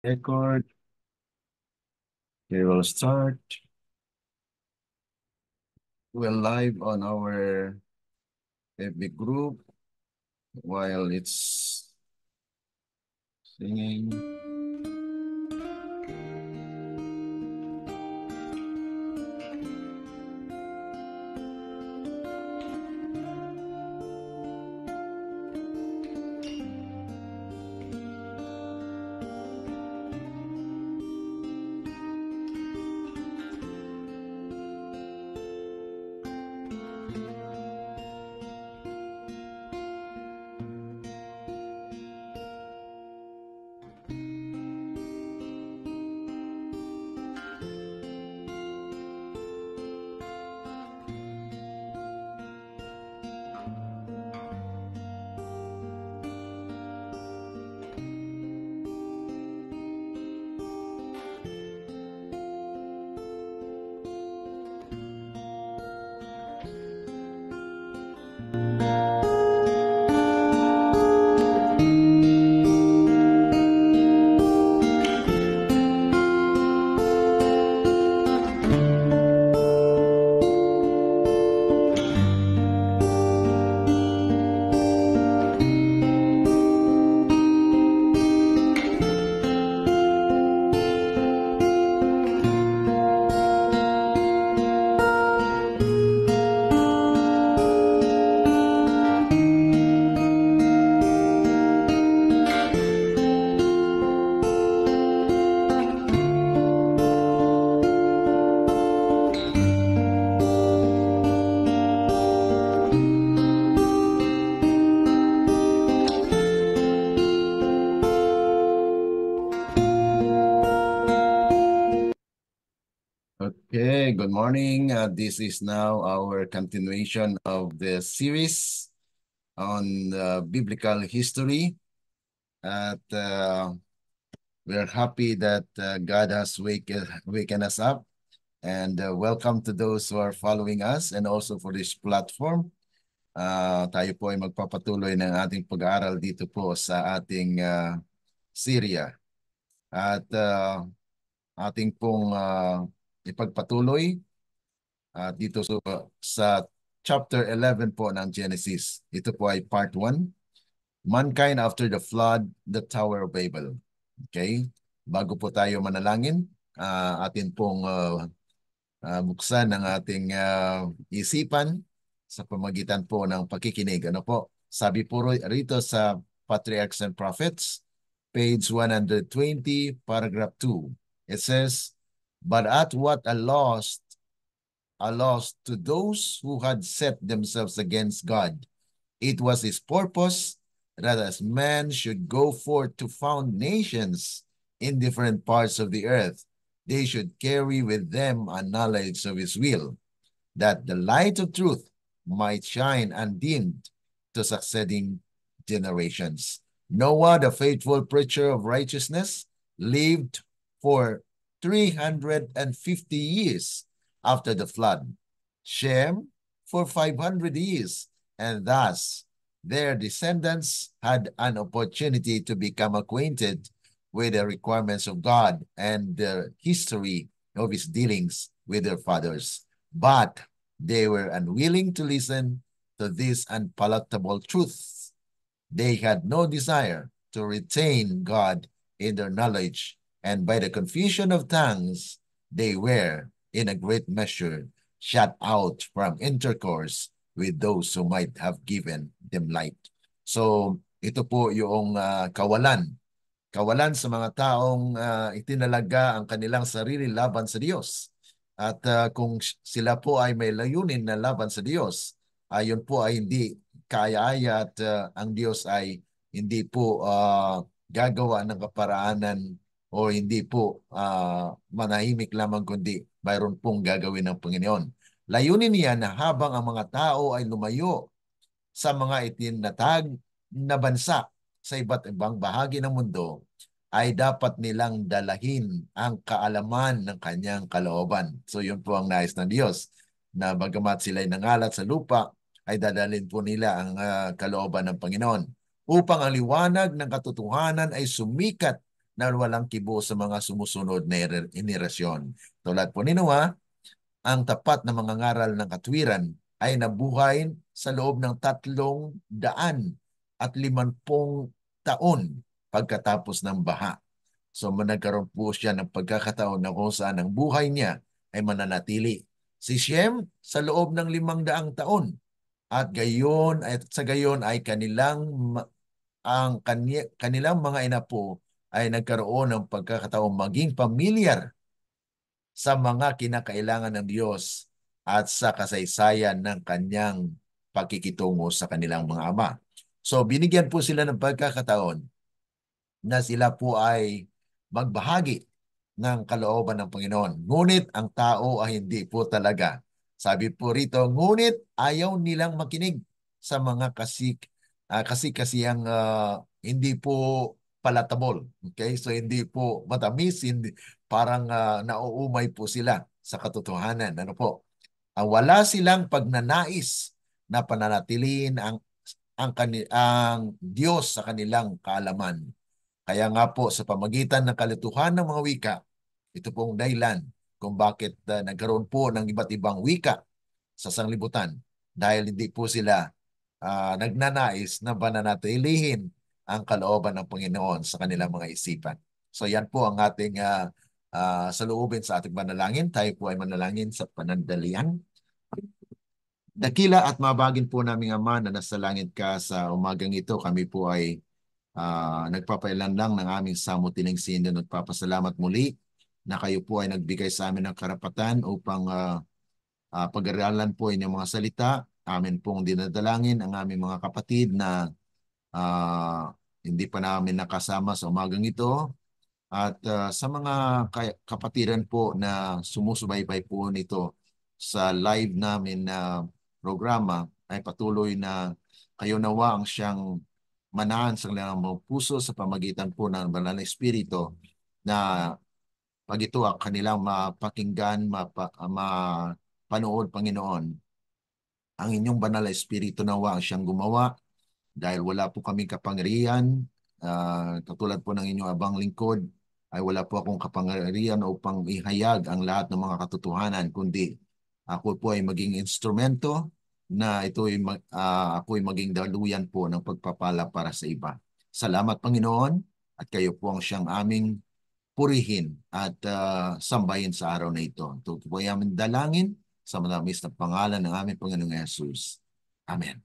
Record. We will start. We're live on our FB group while it's singing. Okay, good morning. This is now our continuation of the series on biblical history. At we're happy that God has waken us up. And welcome to those who are following us and also for this platform. Tayo po ay magpapatuloy ng ating pag-aaral dito po sa ating Syria. At ating pong ipagpatuloy dito sa chapter 11 po ng Genesis. Ito po ay part 1. Mankind after the flood, the Tower of Babel. Okay? Bago po tayo manalangin, atin pong buksan ang ating isipan sa pamagitan po ng pakikinig. Ano po? Sabi po rito sa Patriarchs and Prophets, page 120, paragraph 2. It says, "But at what a loss to those who had set themselves against God. It was his purpose that as man should go forth to found nations in different parts of the earth, they should carry with them a knowledge of his will, that the light of truth might shine undimmed to succeeding generations. Noah, the faithful preacher of righteousness, lived for 350 years after the flood. Shem for 500 years, and thus their descendants had an opportunity to become acquainted with the requirements of God and the history of his dealings with their fathers. But they were unwilling to listen to these unpalatable truths. They had no desire to retain God in their knowledge, and by the confusion of tongues, they were, in a great measure, shut out from intercourse with those who might have given them light." So, ito po yung kawalan sa mga taong itinalaga ang kanilang sarili laban sa Diyos. At kung sila po ay may layunin na laban sa Diyos, yun po ay hindi kaya-aya at ang Diyos ay hindi po gagawa ng kaparaanan o hindi po manahimik lamang kundi mayroon pong gagawin ng Panginoon. Layunin niya na habang ang mga tao ay lumayo sa mga itinatag na bansa sa iba't ibang bahagi ng mundo, ay dapat nilang dalahin ang kaalaman ng kanyang kalooban. So yun po ang nais ng Diyos, na bagamat sila'y nangalat sa lupa, ay dadalhin po nila ang kalooban ng Panginoon upang ang liwanag ng katotohanan ay sumikat na walang kibo sa mga sumusunod na henerasyon. Tulad po ni Noah, ang tapat na mga ngaral ng katwiran ay nabuhay sa loob ng 350 taon pagkatapos ng baha. So nagkaroon po siya ng pagkakataon na kung saan ang buhay niya ay mananatili. Si Shem sa loob ng 500 taon at gayon at sa gayon ay kanilang mga inapo ay nagkaroon ng pagkakataon maging pamilyar sa mga kinakailangan ng Diyos at sa kasaysayan ng kanyang pagkikitungo sa kanilang mga ama. So binigyan po sila ng pagkakataon na sila po ay magbahagi ng kalooban ng Panginoon. Ngunit ang tao ay hindi po talaga. Sabi po rito, ngunit ayaw nilang makinig sa mga kasi-kasiyang hindi po palatable. Okay? So hindi po matamis, hindi, parang nauumay po sila sa katotohanan. Ano po? Wala silang pagnanais na pananatiliin ang Diyos sa kanilang kaalaman. Kaya nga po sa pamagitan ng kalituhan ng mga wika, ito pong dahilan kung bakit nagkaroon po ng iba't ibang wika sa sanglibutan dahil hindi po sila nagnanais na pananatilihin ang kalooban ng Panginoon sa kanilang mga isipan. So yan po ang ating saloobin sa ating panalangin. Tayo po ay manalangin sa panandalian. Dakila at mabagin po naming Ama na nasa langit ka sa umagang ito. Kami po ay nagpapailan lang ng aming samutining sindo. Nagpapasalamat muli na kayo po ay nagbigay sa amin ng karapatan upang pag-aralan po inyong mga salita. Amin pong dinadalangin ang aming mga kapatid na hindi pa namin nakasama sa umagang ito. At sa mga kapatiran po na sumusubaybay po nito sa live namin na programa ay patuloy na kayo nawa ang siyang manahan sa kanilang mga puso sa pamagitan po ng Banal na Espiritu na pag ito ang kanilang mapakinggan, mapanood, Panginoon, ang inyong Banal na Espiritu nawa ang siyang gumawa dahil wala po kaming kapangyarihan, katulad po ng inyong abang lingkod, ay wala po akong kapangyarihan upang ihayag ang lahat ng mga katotohanan, kundi ako po ay maging instrumento na ako ay maging daluyan po ng pagpapala para sa iba. Salamat Panginoon at kayo po ang siyang aming purihin at sambahin sa araw na ito. Ito po ay aming dalangin sa matamis na pangalan ng aming Panginoong Jesus. Amen.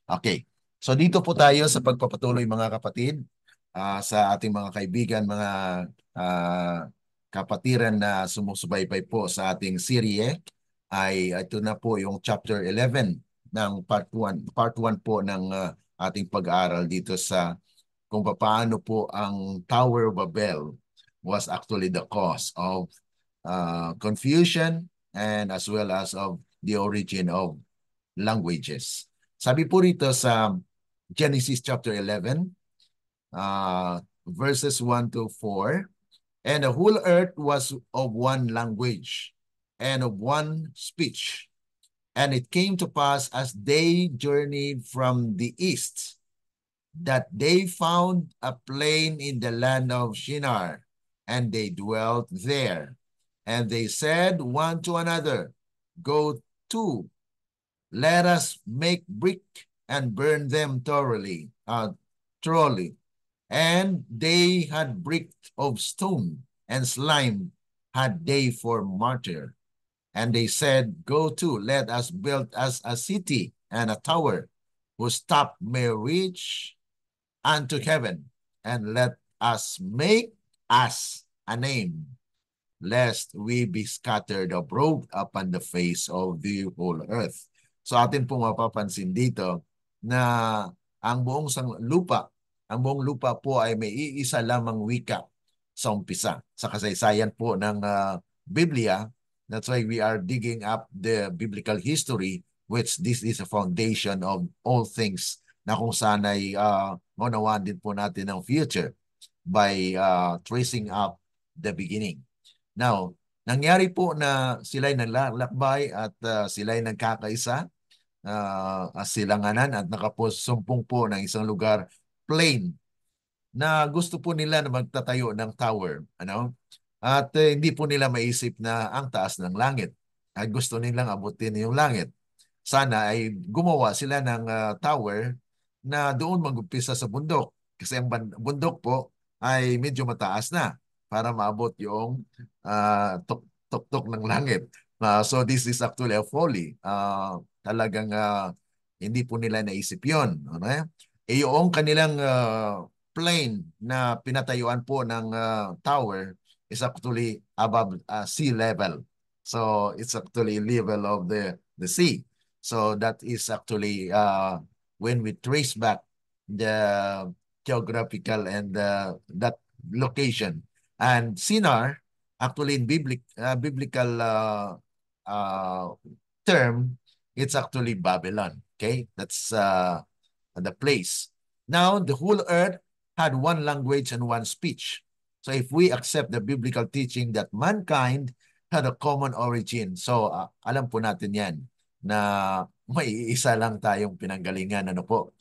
Okay. So dito po tayo sa pagpapatuloy mga kapatid, sa ating mga kaibigan, mga kapatiran na sumusubaybay po sa ating serye, ay ito na po yung chapter 11 ng part 1. Part 1 po ng ating pag-aaral dito sa kung paano po ang Tower of Babel was actually the cause of confusion and as well as of the origin of languages. Sabi po rito sa Genesis chapter 11, verses 1 to 4, and the whole earth was of one language and of one speech. And it came to pass as they journeyed from the east that they found a plain in the land of Shinar, and they dwelt there. And they said one to another, go to, let us make brick and burn them thoroughly. And they had brick of stone, and slime had they for mortar. And they said, go to, let us build us a city and a tower, whose top may reach unto heaven, and let us make us a name, lest we be scattered abroad upon the face of the whole earth. So atin pong mapapansin dito na ang buong lupa po ay may iisa lamang wika sa umpisa. Sa kasaysayan po ng Biblia, that's why we are digging up the biblical history, which this is a foundation of all things na kung saan ay maunawaan din po natin ang future by tracing up the beginning. Now, nangyari po na sila'y naglalakbay at sila'y nagkakaisa, silanganan at nakaposumpong po ng isang lugar, plain, na gusto po nila na magtatayo ng tower, ano? At hindi po nila maisip na ang taas ng langit. Ay gusto nilang abutin yung langit. Sana ay gumawa sila ng tower na doon mag-umpisa sa bundok. Kasi ang bundok po ay medyo mataas na para maabot yung tuktok ng langit. So this is actually a folly. Talagang hindi po nila naisip yun. Ano? Yung kanilang plane na pinatayuan po ng tower is actually above sea level. So it's actually level of the sea. So that is actually when we trace back the geographical and that location. And Sinar, actually in biblical uh, term, it's actually Babylon. Okay, that's the place. Now, the whole earth had one language and one speech. So if we accept the biblical teaching that mankind had a common origin, so alam po natin yan na may isa lang tayong pinanggalingan, ano po.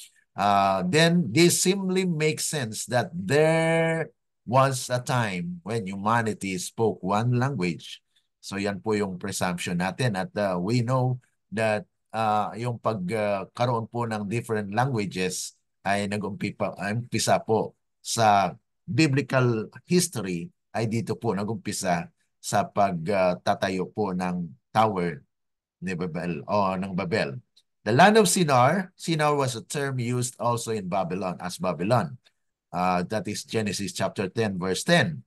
Then this simply makes sense that there was a time when humanity spoke one language. So yan po yung presumption natin at we know that yung pagkaroon po ng different languages ay nag-umpisa po sa biblical history ay dito po nag-umpisa sa pagtatayo po ng tower ni Babel o ng Babel. The land of Sinar was a term used also in Babylon as Babylon. That is Genesis chapter 10 verse 10.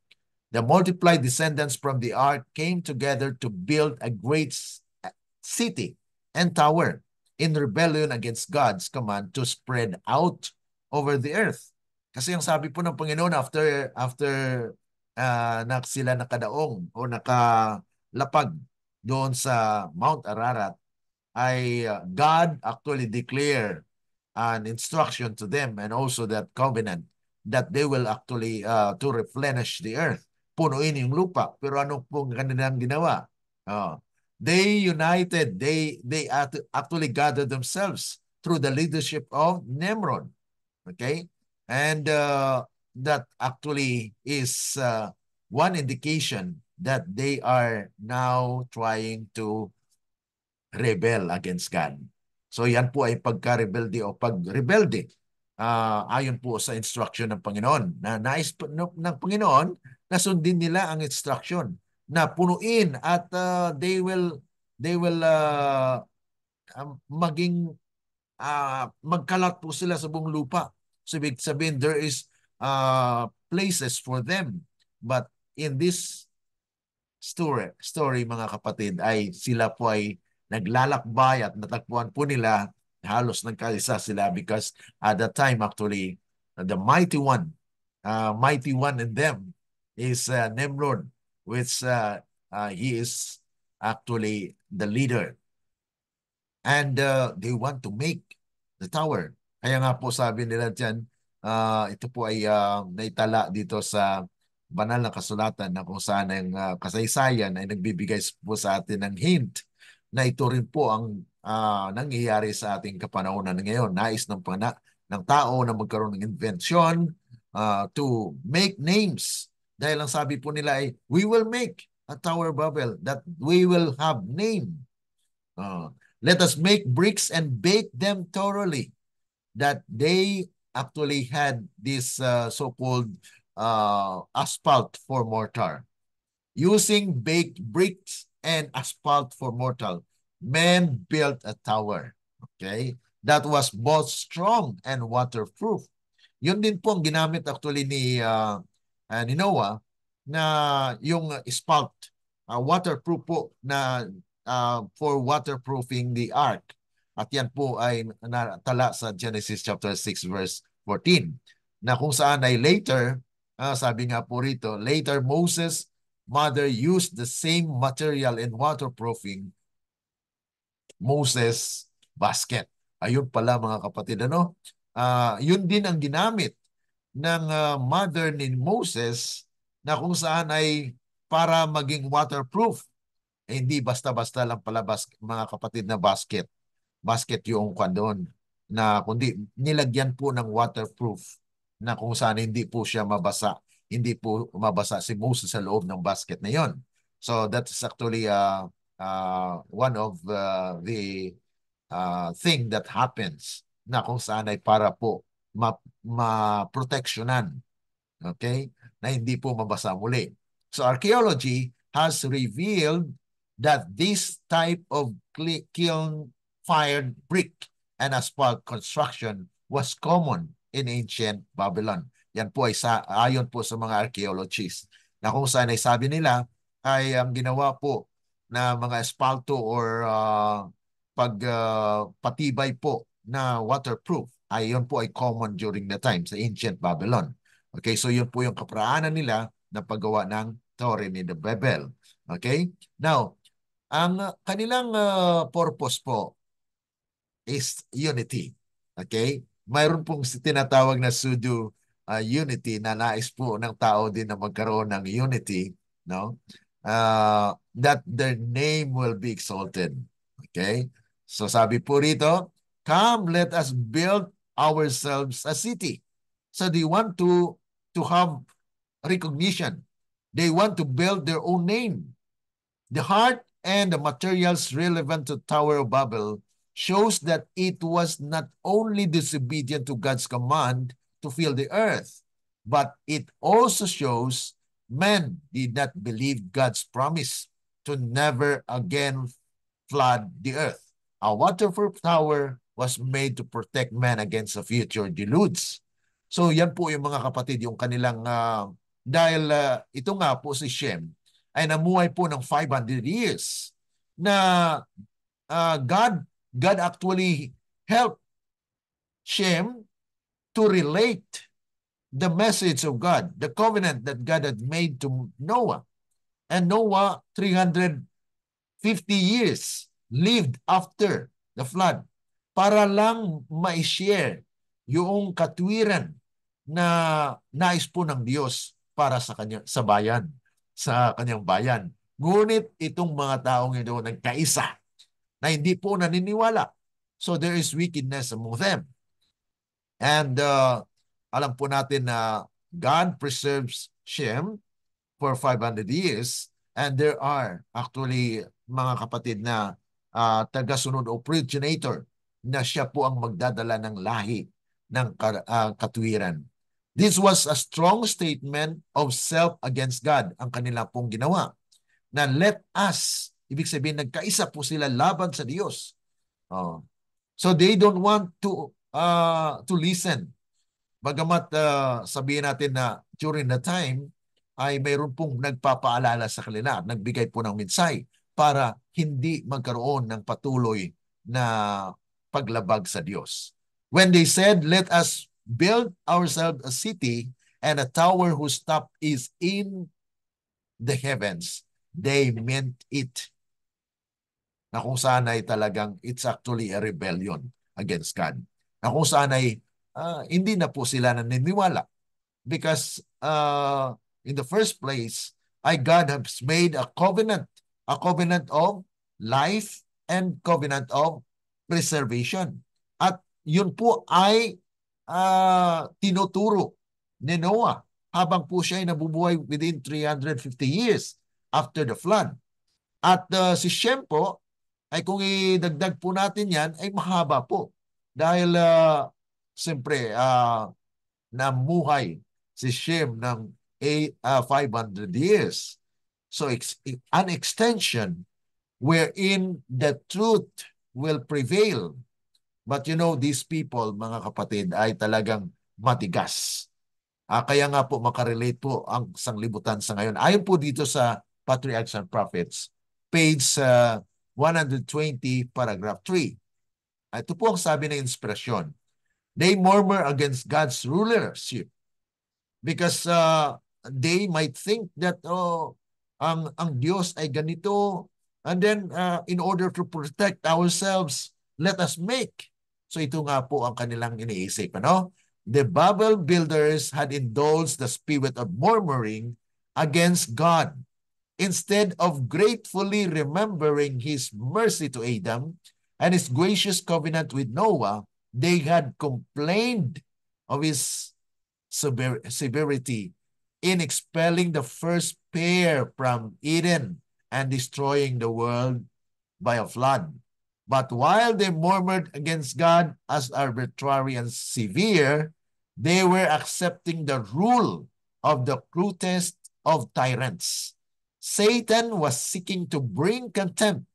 The multiplied descendants from the ark came together to build a great city and tower in rebellion against God's command to spread out over the earth. Kasi ang sabi po ng Panginoon after na sila nakadaong o nakalapag doon sa Mount Ararat ay God actually declare an instruction to them and also that covenant that they will actually to replenish the earth. Punuin yung lupa. Pero ano pong kanilang ginawa? They united, they actually gathered themselves through the leadership of Nimrod. Okay? And that actually is one indication that they are now trying to rebel against God. So yan po ay pagka-rebelde o pag-rebelde. Ayon po sa instruction ng Panginoon. Nais ng Panginoon na sundin nila ang instruction na punuin at they will maging magkalat po sila sa buong lupa. So ibig sabihin there is places for them. But in this story mga kapatid ay sila po ay naglalakbay at natagpuan po nila halos nagkaisa sila because at that time actually the mighty one in them is Nimrod, which he is actually the leader and they want to make the tower. Kaya nga po sabi nila dyan, ito po ay naitala dito sa banal na kasulatan na kung saan ang kasaysayan ay nagbibigay po sa atin ng hint na ito rin po ang nangyayari sa ating kapanahonan ngayon. Nais ng tao na magkaroon ng invensyon to make names. Dahil ang sabi po nila ay, we will make a Tower of Babel that we will have name. Let us make bricks and bake them thoroughly. That they actually had this so-called asphalt for mortar. Using baked bricks and asphalt for mortar, men built a tower. Okay? That was both strong and waterproof. Yun din po ang ginamit actually ni Noah na yung asphalt, waterproof po na for waterproofing the ark. At yan po ay natala sa Genesis chapter 6 verse 14 na kung saan ay later, sabi nga po rito, later Moses' mother used the same material in waterproofing Moses' basket. Ayun pala mga kapatid, ano? Yun din ang ginamit ng mother ni Moses na kung saan ay para maging waterproof. Hindi basta-basta lang pala mga kapatid na basket. Basket yung kwan doon na kundi nilagyan po ng waterproof. na kung saan hindi po siya mabasa. Hindi po mabasa si Moses sa loob ng basket na yon. So that's actually one of the thing that happens na kung saan ay para po ma-protectionan, okay, na hindi po mabasa muli. So archaeology has revealed that this type of kiln-fired brick and asphalt construction was common in ancient Babylon. Yan po ay ayon po sa mga archaeologists na kung saan ay sabi nila ay ang ginawa po na mga espalto or patibay po na waterproof ay yun po ay common during the time sa ancient Babylon. Okay, so yun po yung kapraanan nila na paggawa ng Torre ni Babel. Okay? Now, ang kanilang purpose po is unity. Okay? Mayroon pong tinatawag na pseudo unity na nais po ng tao din na magkaroon ng unity, no? That their name will be exalted. Okay? So sabi po rito, come, let us build ourselves a city. So they want to have recognition. They want to build their own name. The heart and the materials relevant to Tower of Babel shows that it was not only disobedient to God's command to fill the earth, but it also shows men did not believe God's promise to never again flood the earth. A waterproof tower was made to protect men against a future deluge. So yan po yung mga kapatid, yung kanilang, dahil ito nga po si Shem, ay namuhay po ng 500 years na God actually helped Shem to relate the message of God, the covenant that God had made to Noah. And Noah, 350 years lived after the flood para lang ma-share yung katwiran na nais po ng Diyos para sa kanya, sa bayan, sa kanyang bayan. Ngunit itong mga taong ito nagkaisa na hindi po naniniwala. So there is wickedness among them. And alam po natin na God preserves Shem for 500 years and there are actually mga kapatid na tagasunod o progenitor na siya po ang magdadala ng lahi ng katwiran. This was a strong statement of self against God ang kanila pong ginawa. Na let us, ibig sabihin nagkaisa po sila laban sa Diyos. So they don't want to listen. Bagamat sabihin natin na during the time ay mayroon pong nagpapaalala sa kanila at nagbigay po ng minsay para hindi magkaroon ng patuloy na paglabag sa Diyos. When they said, let us build ourselves a city and a tower whose top is in the heavens, they meant it. Na kung saan ay talagang it's actually a rebellion against God. Na kung saan ay hindi na po sila naniniwala. Because in the first place, God has made a covenant of life and covenant of preservation. At yun po ay tinuturo ni Noah habang po siya ay nabubuhay within 350 years after the flood. At si Shem po, ay kung idagdag po natin yan, ay mahaba po. Dahil siyempre, namuhay si Shem ng 500 years. So an extension wherein the truth will prevail. But you know, these people, mga kapatid, ay talagang matigas. Kaya nga po makarelate po ang sanglibutan sa ngayon. Ayon po dito sa Patriarchs and Prophets, page 120, paragraph 3. Ito po ang sabi ng inspirasyon. They murmur against God's rulership because they might think that ang Diyos ay ganito and then in order to protect ourselves, let us make. So ito nga po ang kanilang iniisip. Ano? The Babel builders had indulged the spirit of murmuring against God. Instead of gratefully remembering His mercy to Adam and His gracious covenant with Noah, they had complained of His severity in expelling the first pair from Eden and destroying the world by a flood. But while they murmured against God as arbitrary and severe, they were accepting the rule of the crudest of tyrants. Satan was seeking to bring contempt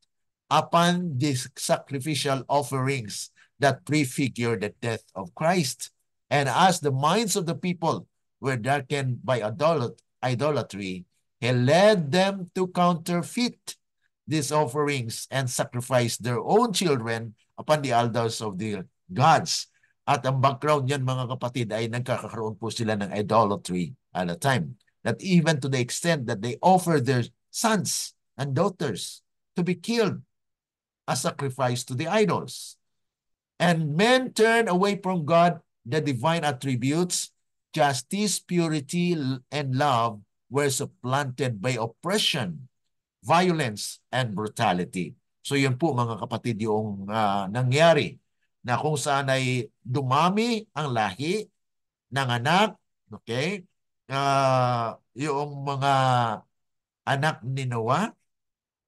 upon these sacrificial offerings that prefigure the death of Christ. And as the minds of the people were darkened by idolatry, he led them to counterfeit these offerings and sacrifice their own children upon the altars of the gods. At ang background niyan, mga kapatid, ay nagkakaroon po sila ng idolatry at a time. That even to the extent that they offer their sons and daughters to be killed as sacrifice to the idols. And men turn away from God, the divine attributes, justice, purity, and love were supplanted by oppression, violence, and brutality. So yun po mga kapatid yung nangyari na kung saan ay dumami ang lahi ng anak, okay? Yung mga anak ni Noah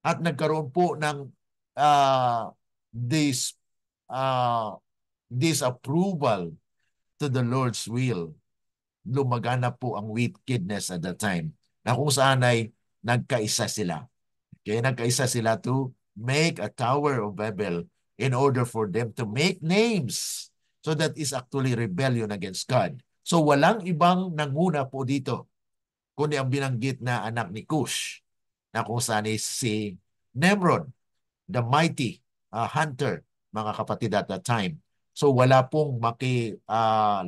at nagkaroon po ng disapproval to the Lord's will. Lumagana po ang wickedness at that time na kung saan ay nagkaisa sila. Okay, nagkaisa sila to make a Tower of Babel in order for them to make names. So that is actually rebellion against God. So walang ibang nanguna po dito kundi ang binanggit na anak ni Cush na kung saan is si Nimrod, the mighty hunter, mga kapatid at that time. So wala pong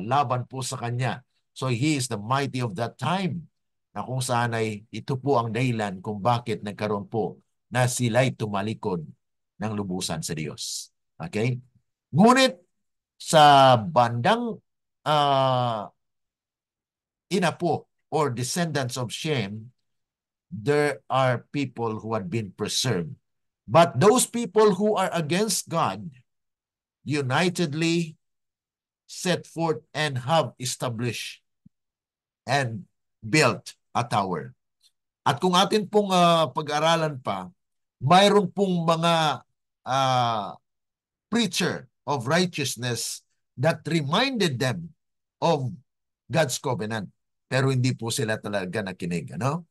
laban po sa kanya. So he is the mighty of that time na kung saan ay ito po ang dahilan kung bakit nagkaroon po na sila'y tumalikod ng lubusan sa Diyos. Okay? Ngunit sa bandang inapo or descendants of Shem, there are people who had been preserved. But those people who are against God unitedly set forth and have established and built a tower. At kung atin pong pag-aralan pa, mayroon pong mga preacher of righteousness that reminded them of God's covenant. Pero hindi po sila talaga nakinig. Ano?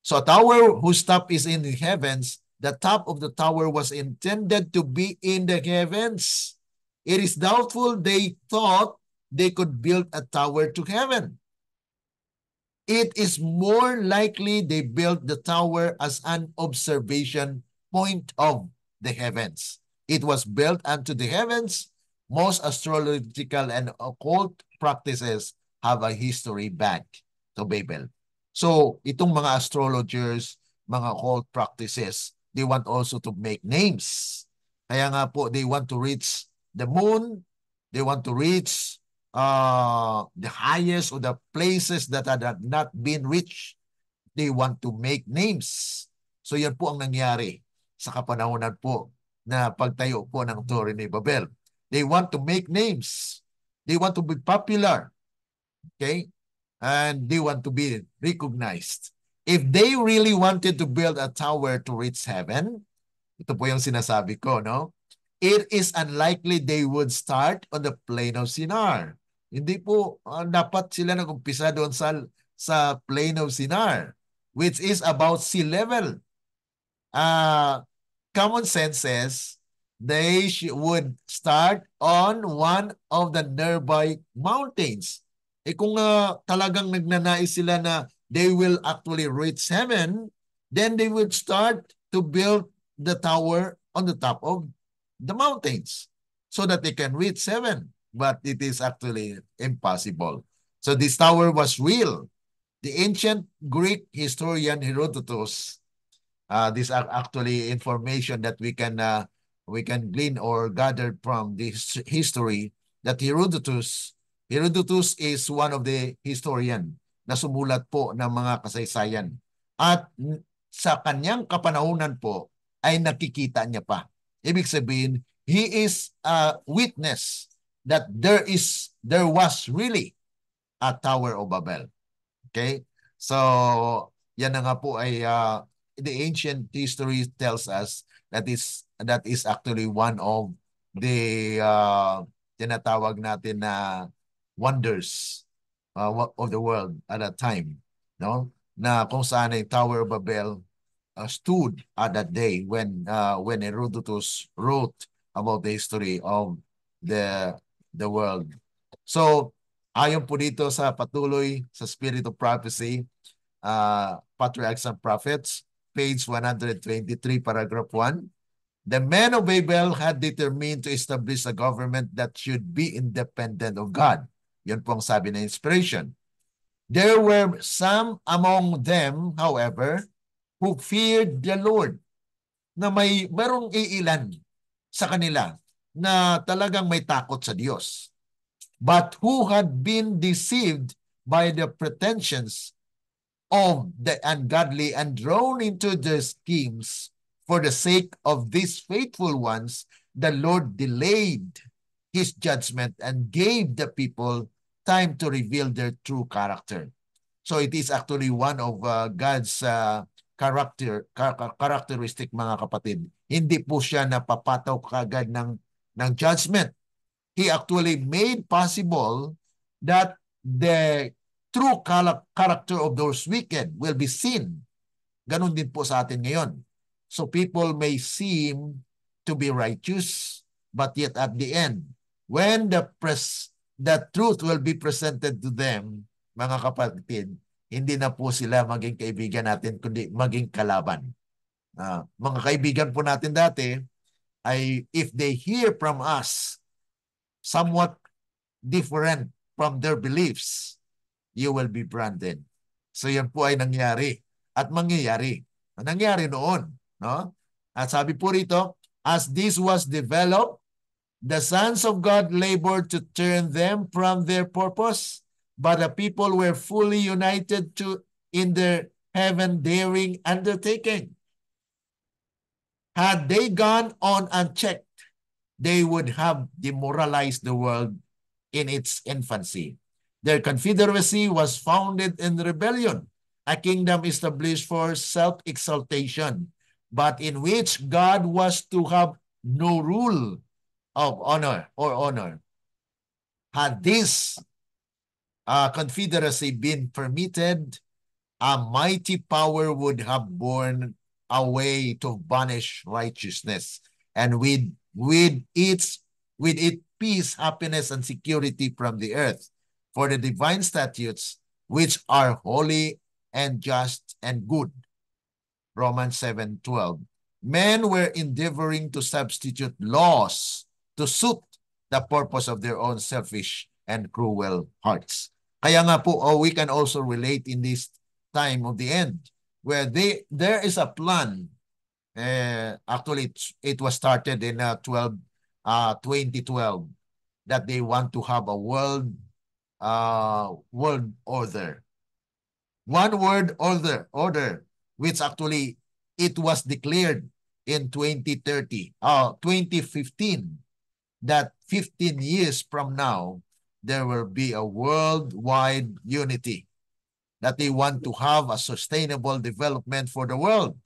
So a tower whose top is in the heavens, the top of the tower was intended to be in the heavens. It is doubtful they thought they could build a tower to heaven. It is more likely they built the tower as an observation point of the heavens. It was built unto the heavens. Most astrological and occult practices have a history back to Babel. So, itong mga astrologers, mga occult practices, they want also to make names. Kaya nga po, they want to reach the moon, they want to reach the highest or the places that had not been reached. They want to make names. So yan po ang nangyari sa kapanahonan po na pagtayo po ng Torre ni Babel. They want to make names. They want to be popular. Okay? And they want to be recognized. If they really wanted to build a tower to reach heaven, ito po yung sinasabi ko, no? It is unlikely they would start on the plain of Shinar. Hindi po dapat sila nag-umpisa doon sa plain of Shinar, which is about sea level. Common sense says they would start on one of the nearby mountains. Kung talagang nagnanais sila na they will actually reach heaven, then they would start to build the tower on the top of the mountains so that they can reach heaven. But it is actually impossible. So this tower was real. The ancient Greek historian Herodotus, these are actually information that we can glean or gather from the history that Herodotus is one of the historian na sumulat po ng mga kasaysayan. At sa kanyang kapanahunan po ay nakikita niya pa. Ibig sabihin, he is a witness that there was really at Tower of Babel. Okay? So, yan na nga po ay the ancient history tells us that is actually one of the tinatawag natin na wonders of the world at that time, no? Na kung saan ay Tower of Babel stood at that day when Herodotus wrote about the history of the world. So, ayon po dito sa patuloy sa Spirit of Prophecy, Patriarchs and Prophets, page 123, paragraph 1, the men of Babel had determined to establish a government that should be independent of God. Yan po ang sabi ng inspiration. There were some among them, however, who feared the Lord, na merong iilan sa kanila na talagang may takot sa Diyos, but who had been deceived by the pretensions of the ungodly and drawn into their schemes. For the sake of these faithful ones, the Lord delayed his judgment and gave the people time to reveal their true character. So it is actually one of God's characteristic, mga kapatid. Hindi po siya napapataw kagad ng judgment. He actually made possible that the true character of those wicked will be seen. Ganon din po sa atin ngayon. So people may seem to be righteous, but yet at the end, when the truth will be presented to them, mga kapatid, hindi na po sila maging kaibigan natin, kundi maging kalaban. Mga kaibigan po natin dati, ay if they hear from us somewhat different from their beliefs, you will be branded. So yan po ay nangyari at mangyayari. Nangyari noon, no? At sabi po rito, as this was developed, the sons of God labored to turn them from their purpose, but the people were fully united in their heaven-daring undertaking. Had they gone on unchecked, they would have demoralized the world in its infancy. Their confederacy was founded in rebellion, a kingdom established for self-exaltation, but in which God was to have no rule of honor or honor. Had this confederacy been permitted, a mighty power would have borne away to banish righteousness, and with it peace, happiness, and security from the earth. For the divine statutes, which are holy and just and good. Romans 7:12. Men were endeavoring to substitute laws to suit the purpose of their own selfish and cruel hearts. Kaya nga po, we can also relate in this time of the end, where there is a plan. Actually, it was started in 2012, that they want to have a world order. One world order, which actually it was declared in 2015, that 15 years from now, there will be a worldwide unity, that they want to have a sustainable development for the world.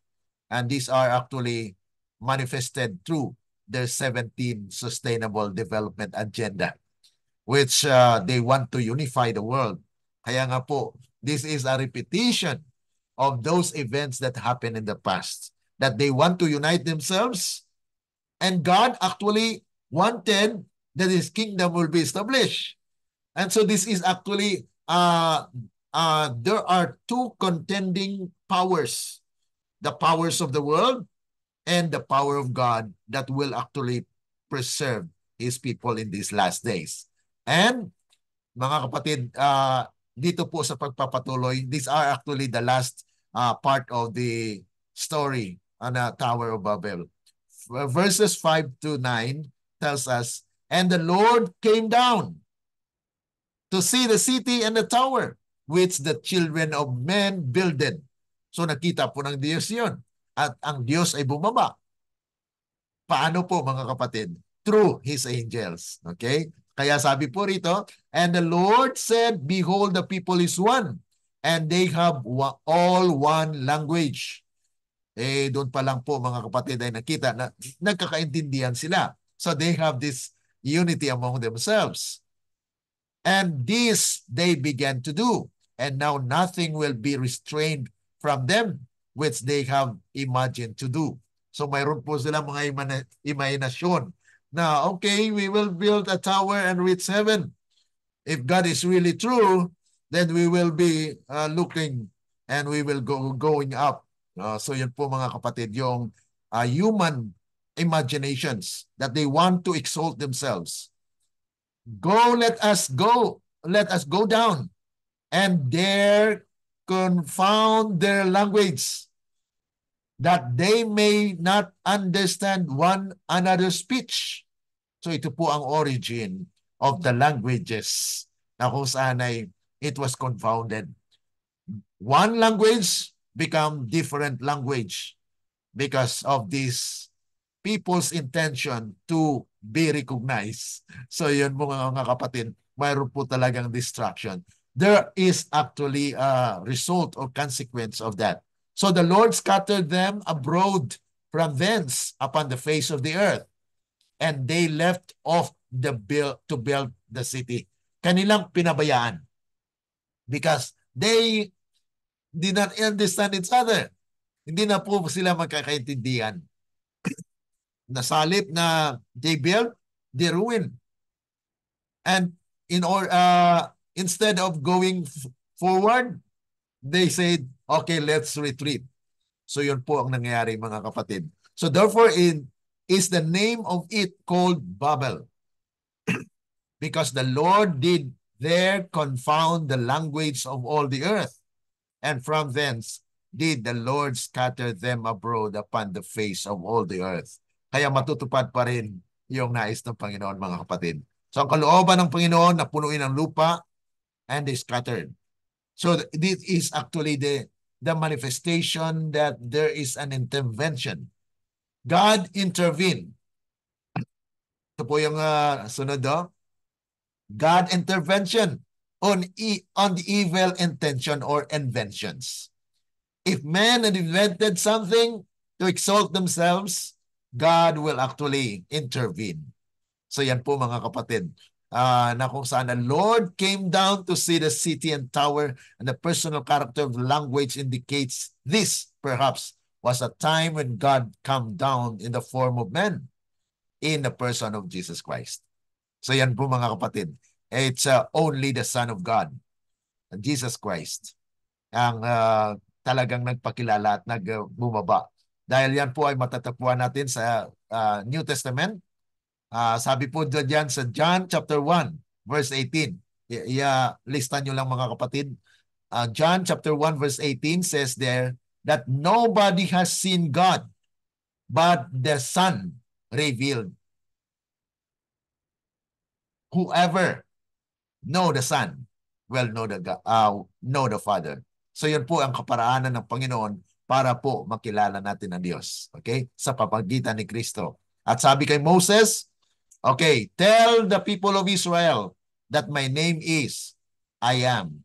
And these are actually manifested through their 17 Sustainable Development Agenda, which they want to unify the world. Kaya nga po, this is a repetition of those events that happened in the past, that they want to unite themselves, and God actually wanted that His kingdom will be established. And so this is actually, there are two contending powers, the powers of the world and the power of God that will actually preserve His people in these last days. And mga kapatid, dito po sa pagpapatuloy, these are actually the last part of the story on the Tower of Babel. Verses 5 to 9 tells us, and the Lord came down to see the city and the tower which the children of men builded. So nakita po ng Diyos yun. At ang Diyos ay bumaba. Paano po mga kapatid? Through His angels. Okay? Kaya sabi po rito, and the Lord said, behold, the people is one, and they have all one language. Doon pa lang po mga kapatid ay nakita na nagkakaintindihan sila. So they have this unity among themselves. And this they began to do. And now nothing will be restrained from them which they have imagined to do. So mayroon po sila mga imahinasyon na okay, we will build a tower and reach heaven. If God is really true, then we will be looking and we will going up. So yun po mga kapatid, yung human imaginations that they want to exalt themselves. Go, let us go. Let us go down and there confound their language, that they may not understand one another's speech. So ito po ang origin of the languages na kung saan ay it was confounded. One language become different language because of this people's intention to be recognized. So yun mga kapatid, mayroon po talagang distraction. There is actually a result or consequence of that. So the Lord scattered them abroad from thence upon the face of the earth, and they left off to build the city. Kanilang pinabayaan because they did not understand each other. Hindi na po sila magkakaintindihan. Nasalip na they built, they ruined. And instead of going forward, they said, okay, let's retreat. So yun po ang nangyayari mga kapatid. So therefore, is the name of it called Babel, because the Lord did there confound the language of all the earth, and from thence did the Lord scatter them abroad upon the face of all the earth. Kaya matutupad pa rin yung nais ng Panginoon mga kapatid. So ang kalooban ng Panginoon na punuin ang lupa, and they scattered. So this is actually the manifestation that there is an intervention. God intervened. Ito po yung sunod do. God intervention on the evil intention or inventions. If man had invented something to exalt themselves, God will actually intervene. So yan po mga kapatid, na kung saan the Lord came down to see the city and tower, and the personal character of the language indicates this perhaps was a time when God came down in the form of man in the person of Jesus Christ. So yan po mga kapatid, it's only the Son of God, Jesus Christ, ang talagang nagpakilala at nagbumaba. Dahil yan po ay matatagpuan natin sa New Testament. Sabi po dyan sa John chapter 1 verse 18. Listan nyo lang mga kapatid. John chapter 1 verse 18 says there that nobody has seen God but the Son revealed. Whoever know the Son will know the Father. So yun po ang kaparaanan ng Panginoon para po makilala natin ang Diyos. Okay? Sa pamagitan ni Kristo. At sabi kay Moses, okay, tell the people of Israel that my name is I am.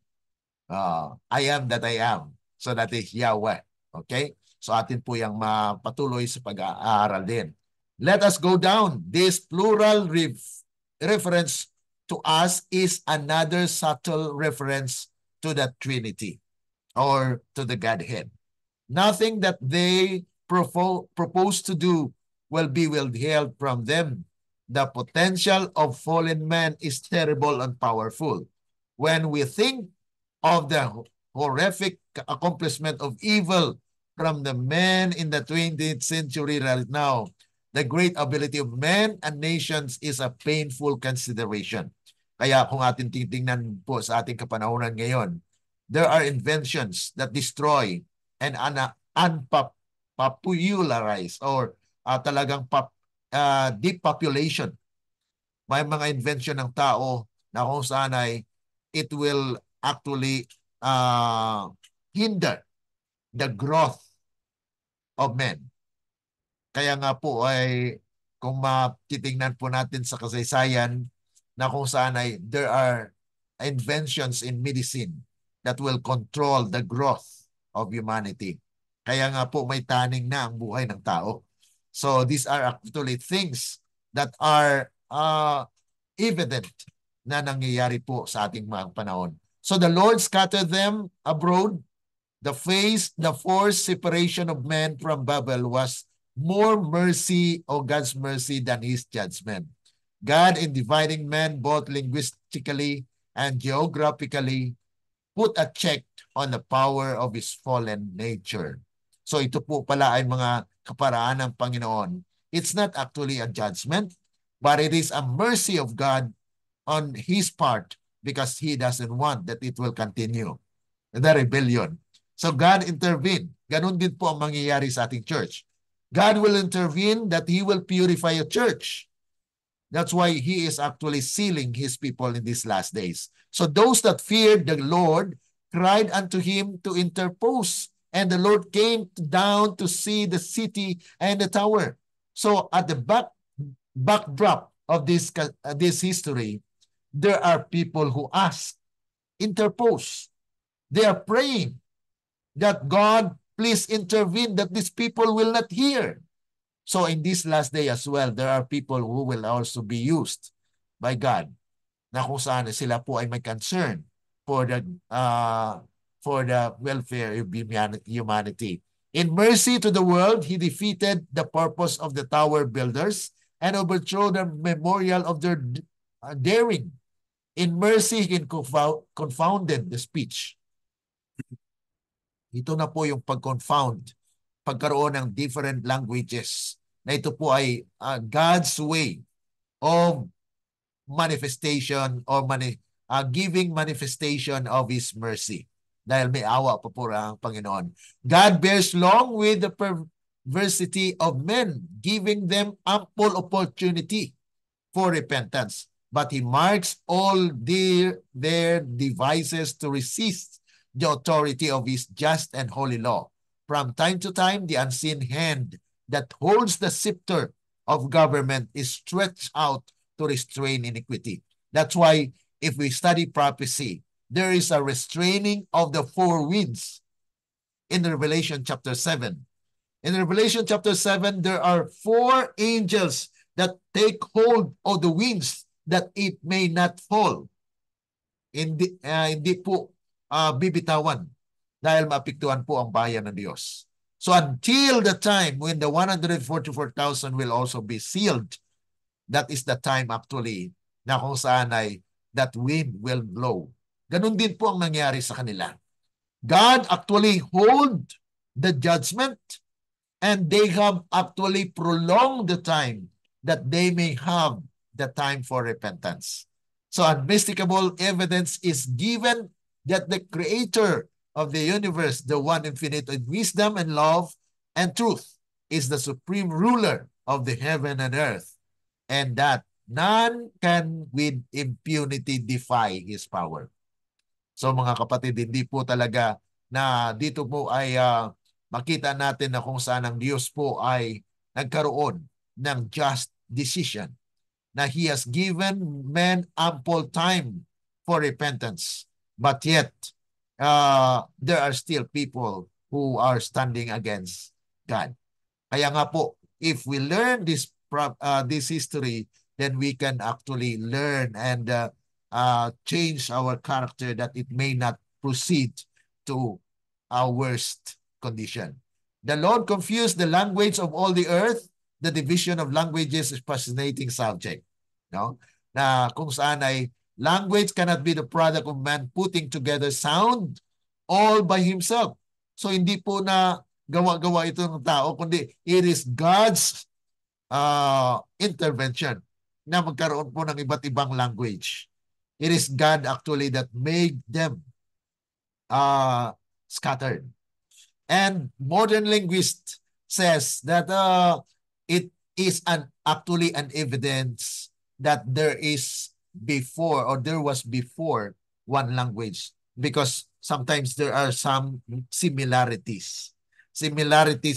I am that I am. So that is Yahweh. Okay? So atin po yung mapatuloy sa pag-aaral din. Let us go down. This plural reference to us is another subtle reference to the Trinity or to the Godhead. Nothing that they propose to do will be withheld from them. The potential of fallen man is terrible and powerful. When we think of the horrific accomplishment of evil from the men in the 20th century right now, the great ability of men and nations is a painful consideration. Kaya kung ating titingnan po sa ating kapanahonan ngayon, there are inventions that destroy and unpopularize or talagang depopulation. May mga invention ng tao na kung saan ay it will actually hinder the growth of men. Kaya nga po ay kung matitingnan po natin sa kasaysayan, na kung saan ay there are inventions in medicine that will control the growth of humanity. Kaya nga po may taning na ang buhay ng tao. So these are actually things that are evident na nangyayari po sa ating mga panahon. So the Lord scattered them abroad. The forced separation of men from Babel was more mercy or God's mercy than his judgment. God, in dividing men both linguistically and geographically, put a check on the power of his fallen nature. So ito po pala ay mga kaparaan ng Panginoon. It's not actually a judgment, but it is a mercy of God on his part because he doesn't want that it will continue. The rebellion. So God intervened. Ganun din po ang mangyayari sa ating church. God will intervene that he will purify a church. That's why he is actually sealing his people in these last days. So those that feared the Lord cried unto him to interpose, and the Lord came down to see the city and the tower. So at the backdrop of this history, there are people who ask, interpose. They are praying that God please intervene that these people will not hear. So in this last day as well, there are people who will also be used by God na kung saan sila po ay may concern for the welfare of humanity. In mercy to the world, he defeated the purpose of the tower builders and overthrew the memorial of their daring. In mercy, he confounded the speech. Ito na po yung pag-confound, pagkaroon ng different languages, na ito po ay God's way of manifestation or giving manifestation of His mercy. Dahil may awa pa po ang Panginoon. God bears long with the perversity of men, giving them ample opportunity for repentance. But He marks all their devices to resist the authority of his just and holy law. From time to time, the unseen hand that holds the scepter of government is stretched out to restrain iniquity. That's why if we study prophecy, there is a restraining of the four winds in Revelation chapter 7. In Revelation chapter 7, there are four angels that take hold of the winds that it may not fall. Hindi po bibitawan dahil maapektuhan po ang bayan ng Diyos. So until the time when the 144,000 will also be sealed, that is the time actually na kung saan ay that wind will blow. Ganun din po ang nangyari sa kanila. God actually hold the judgment and they have actually prolonged the time that they may have the time for repentance. So unmistakable evidence is given that the creator of the universe, the one infinite in wisdom and love and truth, is the supreme ruler of the heaven and earth, and that none can with impunity defy his power. So mga kapatid, hindi po talaga na dito po ay makita natin na kung saan ang Diyos po ay nagkaroon ng just decision, na He has given men ample time for repentance. But yet, there are still people who are standing against God. Kaya nga po, if we learn this history, then we can actually learn and change our character that it may not proceed to our worst condition. The Lord confused the language of all the earth. The division of languages is fascinating subject. No? Na kung saan ay language cannot be the product of man putting together sound all by himself. So hindi po na gawa-gawa ito ng tao, kundi it is God's intervention na magkaroon po ng iba't ibang language. It is God actually that made them scattered. And modern linguist says that it is actually an evidence that there is before or there was before one language, because sometimes there are some similarities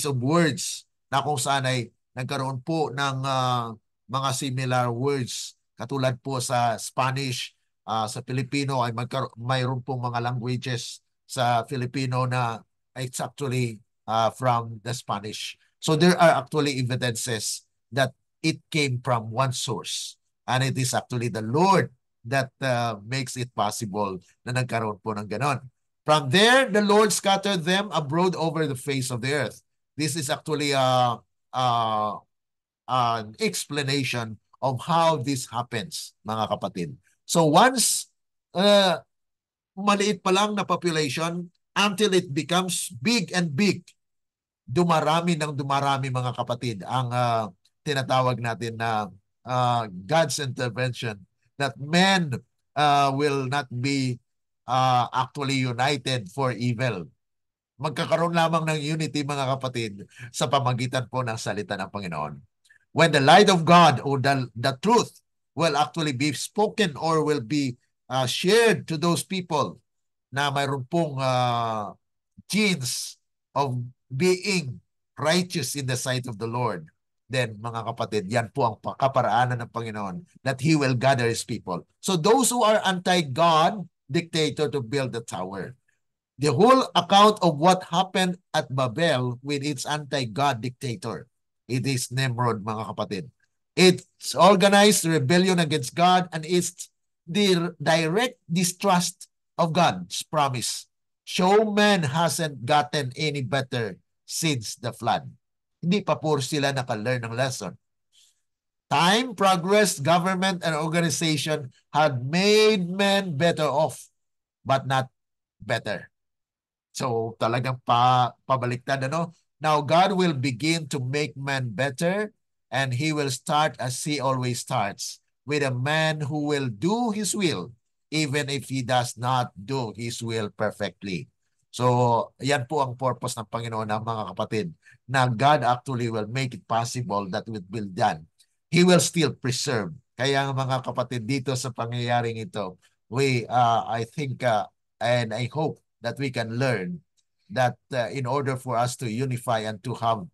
of words na kung saan ay nagkaroon po ng mga similar words Katulad po sa Spanish, sa Filipino ay mayroon pong mga languages sa Filipino na it's actually from the Spanish. So there are actually evidences that it came from one source. And it is actually the Lord that makes it possible na nagkaroon po ng ganon. From there, the Lord scattered them abroad over the face of the earth. This is actually an explanation of how this happens, mga kapatid. So once maliit pa lang na population, until it becomes big and big, dumarami ng dumarami, mga kapatid, ang tinatawag natin na God's intervention, that men will not be actually united for evil. Magkakaroon lamang ng unity, mga kapatid, sa pamagitan po ng salita ng Panginoon. When the light of God or the truth will actually be spoken or will be shared to those people na mayroon pong genes of being righteous in the sight of the Lord, then mga kapatid, yan po ang kaparaanan ng Panginoon, that He will gather His people. So those who are anti-God dictator to build the tower. The whole account of what happened at Babel with its anti-God dictator, it is Nimrod, mga kapatid. It's organized rebellion against God, and it's the direct distrust of God's promise. So man hasn't gotten any better since the flood. Hindi pa po sila naka-learn ng lesson. Time, progress, government, and organization had made men better off, but not better. So talagang pabaliktad, ano? Now God will begin to make man better, and He will start as He always starts, with a man who will do His will, even if he does not do His will perfectly. So yan po ang purpose ng Panginoon, ng mga kapatid, na God actually will make it possible that it will be done. He will still preserve. Kaya mga kapatid, dito sa pangyayaring ito, I think and I hope that we can learn that in order for us to unify and to have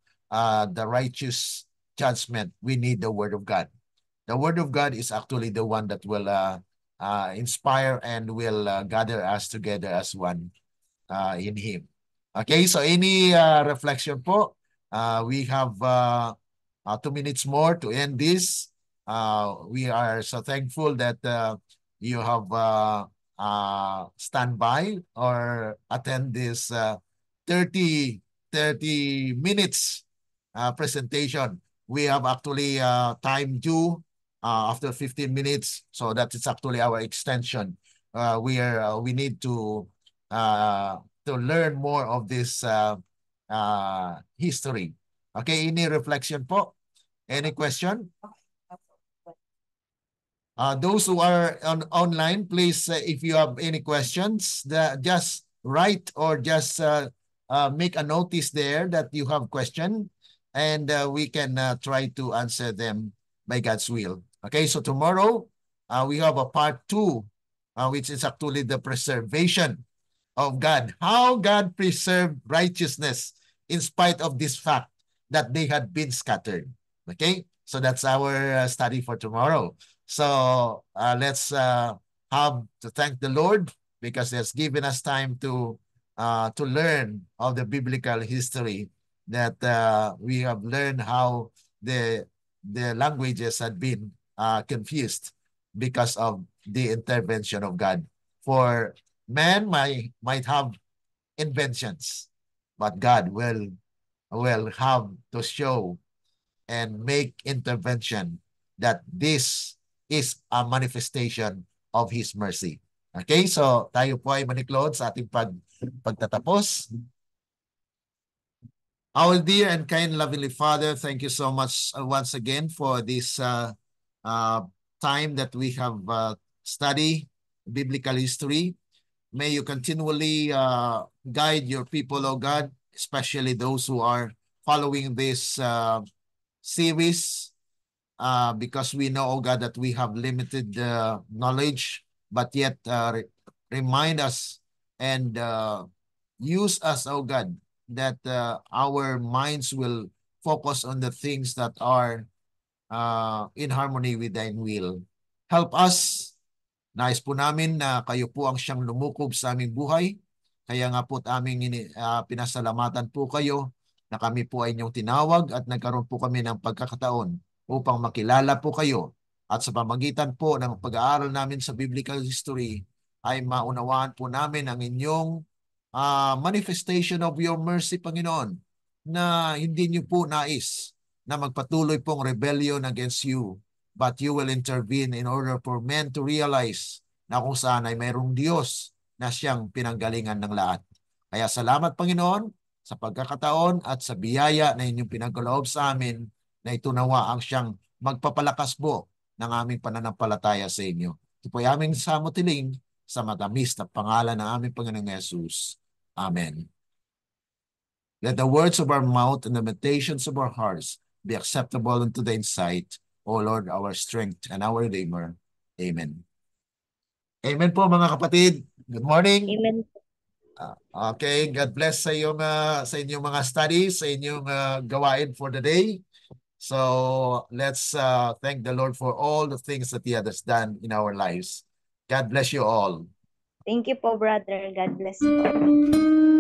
the righteous judgment, we need the Word of God. The Word of God is actually the one that will inspire and will gather us together as one in Him. Okay, so any reflection po? We have 2 minutes more to end this. We are so thankful that you have stand by or attend this 30 minutes presentation. We have actually time due after 15 minutes, so that is actually our extension. We need to learn more of this history. Okay, any reflection po? Any question? Those who are online, please, if you have any questions, just write or just make a notice there that you have question, and we can try to answer them by God's will. Okay, so tomorrow we have a part 2, which is actually the preservation of God. How God preserved righteousness in spite of this fact that they had been scattered. Okay, so that's our study for tomorrow. So let's have to thank the Lord because He has given us time to learn of the biblical history, that we have learned how the languages had been confused because of the intervention of God. For man might have inventions, but God will have to show and make intervention that this is a manifestation of His mercy. Okay, so tayo po ay maniklod sa ating pagtatapos. Our dear and kind lovely Father, thank you so much once again for this time that we have studied biblical history. May you continually guide your people, O God, especially those who are following this series, because we know, oh God, that we have limited knowledge, but yet remind us and use us, oh God, that our minds will focus on the things that are in harmony with Thine will. Help us. Nais po namin na kayo po ang siyang lumukob sa aming buhay. Kaya nga po pinasalamatan po kayo na kami po ay inyong tinawag at nagkaroon po kami ng pagkakataon upang makilala po kayo. At sa pamagitan po ng pag-aaral namin sa biblical history ay maunawaan po namin ang inyong manifestation of your mercy, Panginoon, na hindi niyo po nais na magpatuloy pong rebellion against you, but you will intervene in order for men to realize na kung saan ay mayroong Diyos na siyang pinanggalingan ng lahat. Kaya salamat, Panginoon, sa pagkakataon at sa biyaya na inyong pinagkaloob sa amin na ito nawa ang siyang magpapalakas po ng aming pananampalataya sa inyo. Ito po ay aming samutiling sa matamis na pangalan ng aming Panginoong Yesus. Amen. Let the words of our mouth and the meditations of our hearts be acceptable unto thy sight, O Lord, our strength and our Redeemer. Amen. Amen po mga kapatid. Good morning. Amen. Okay, God bless sa inyong mga studies, sa inyong gawain for the day. So let's thank the Lord for all the things that He has done in our lives. God bless you all. Thank you po, brother. God bless you.